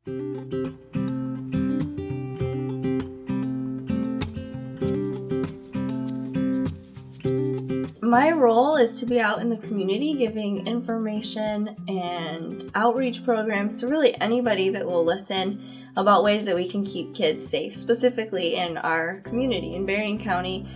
My role is to be out in the community giving information and outreach programs to really anybody that will listen about ways that we can keep kids safe, specifically in our community in Berrien County.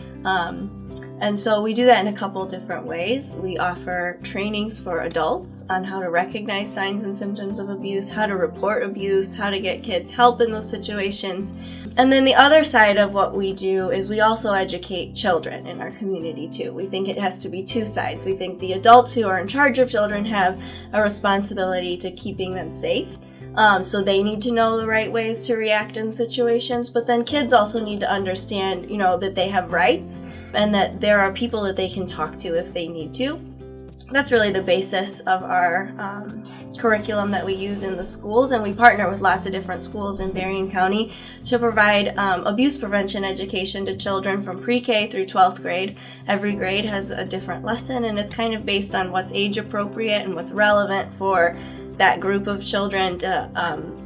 And so we do that in a couple different ways. We offer trainings for adults on how to recognize signs and symptoms of abuse, how to report abuse, how to get kids help in those situations. And then the other side of what we do is we also educate children in our community too. We think it has to be two sides. We think the adults who are in charge of children have a responsibility to keeping them safe. So they need to know the right ways to react in situations, but then kids also need to understand, that they have rights and that there are people that they can talk to if they need to. That's really the basis of our curriculum that we use in the schools, and we partner with lots of different schools in Berrien County to provide abuse prevention education to children from pre-K through 12th grade. Every grade has a different lesson, and it's kind of based on what's age appropriate and what's relevant for that group of children to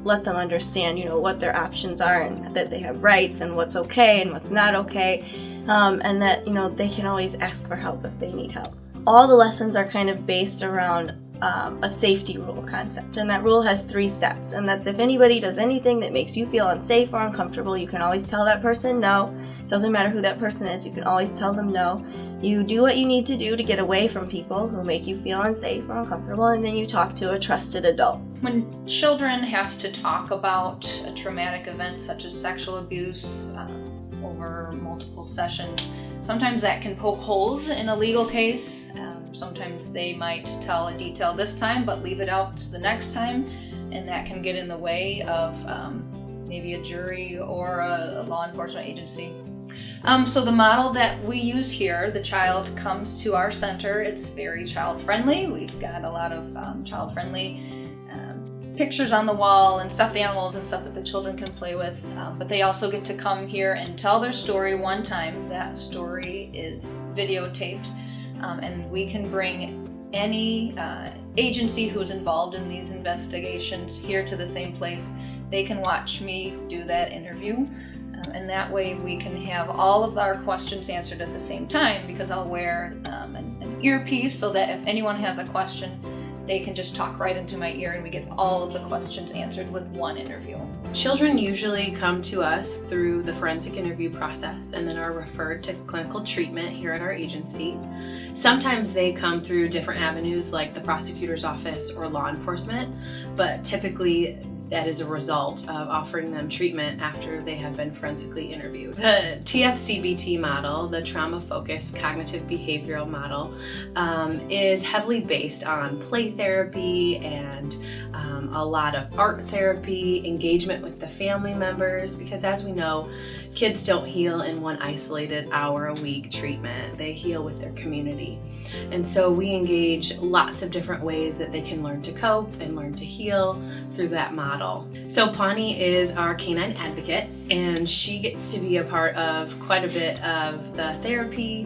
let them understand, what their options are and that they have rights and what's okay and what's not okay, and that, they can always ask for help if they need help. All the lessons are kind of based around a safety rule concept, and that rule has 3 steps, and that's if anybody does anything that makes you feel unsafe or uncomfortable, you can always tell that person no. Doesn't matter who that person is, you can always tell them no. You do what you need to do to get away from people who make you feel unsafe or uncomfortable, and then you talk to a trusted adult. When children have to talk about a traumatic event such as sexual abuse over multiple sessions, sometimes that can poke holes in a legal case. Sometimes they might tell a detail this time but leave it out the next time, and that can get in the way of maybe a jury or a law enforcement agency. So the model that we use here, the child comes to our center. It's very child-friendly. We've got a lot of child-friendly pictures on the wall and stuffed animals and stuff that the children can play with. But they also get to come here and tell their story one time. That story is videotaped, and we can bring any agency who's involved in these investigations here to the same place. They can watch me do that interview. And that way we can have all of our questions answered at the same time, because I'll wear an earpiece so that if anyone has a question, they can just talk right into my ear and we get all of the questions answered with one interview. Children usually come to us through the forensic interview process and then are referred to clinical treatment here at our agency. Sometimes they come through different avenues like the prosecutor's office or law enforcement, but typically that is a result of offering them treatment after they have been forensically interviewed. The TFCBT model, the trauma-focused cognitive behavioral model, is heavily based on play therapy and a lot of art therapy, engagement with the family members, because as we know, kids don't heal in one isolated hour-a-week treatment. They heal with their community. And so we engage lots of different ways that they can learn to cope and learn to heal through that model. So Pawnee is our canine advocate, and she gets to be a part of quite a bit of the therapy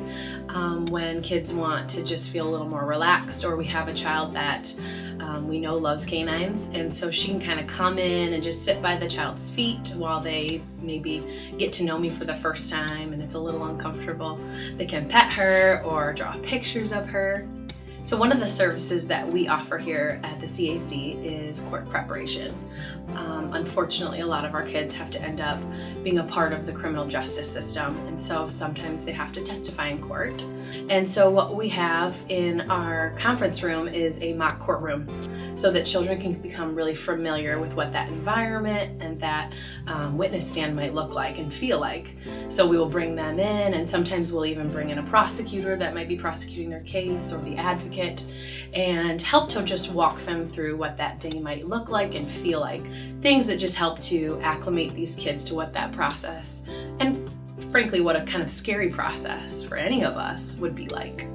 when kids want to just feel a little more relaxed, or we have a child that we know loves canines, and so she can kind of come in and just sit by the child's feet while they maybe get to know me for the first time and it's a little uncomfortable. They can pet her or draw pictures of her. So one of the services that we offer here at the CAC is court preparation. Unfortunately, a lot of our kids have to end up being a part of the criminal justice system, and so sometimes they have to testify in court. And so what we have in our conference room is a mock courtroom, so that children can become really familiar with what that environment and that witness stand might look like and feel like. So we will bring them in, and sometimes we'll even bring in a prosecutor that might be prosecuting their case, or the advocate, and help to just walk them through what that day might look like and feel like. Things that just help to acclimate these kids to what that process, and frankly what a kind of scary process for any of us would be like.